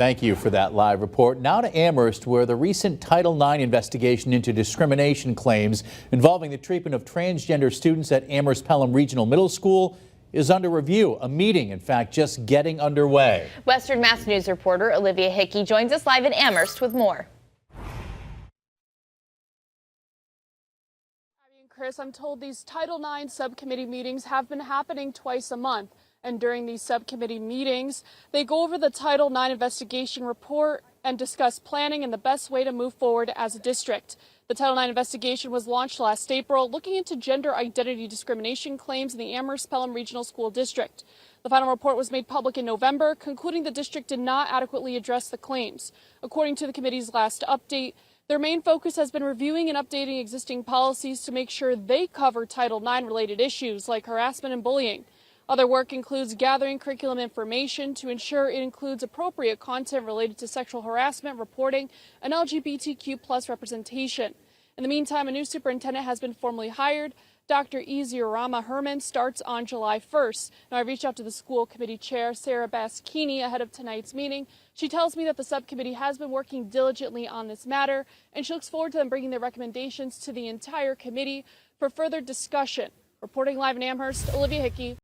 Thank you for that live report. Now to Amherst, where the recent Title IX investigation into discrimination claims involving the treatment of transgender students at Amherst Pelham Regional Middle School is under review. A meeting, in fact, just getting underway. Western Mass News reporter Olivia Hickey joins us live in Amherst with more. Chris, I'm told these Title IX subcommittee meetings have been happening twice a month. And during these subcommittee meetings, they go over the Title IX investigation report and discuss planning and the best way to move forward as a district. The Title IX investigation was launched last April, looking into gender identity discrimination claims in the Amherst Pelham Regional School District. The final report was made public in November, concluding the district did not adequately address the claims. According to the committee's last update, their main focus has been reviewing and updating existing policies to make sure they cover Title IX related issues like harassment and bullying. Other work includes gathering curriculum information to ensure it includes appropriate content related to sexual harassment reporting and LGBTQ+ representation. In the meantime, a new superintendent has been formally hired. Dr. Eziorama Herman starts on July 1st. Now, I reached out to the school committee chair, Sarah Baskini, ahead of tonight's meeting. She tells me that the subcommittee has been working diligently on this matter, and she looks forward to them bringing their recommendations to the entire committee for further discussion. Reporting live in Amherst, Olivia Hickey.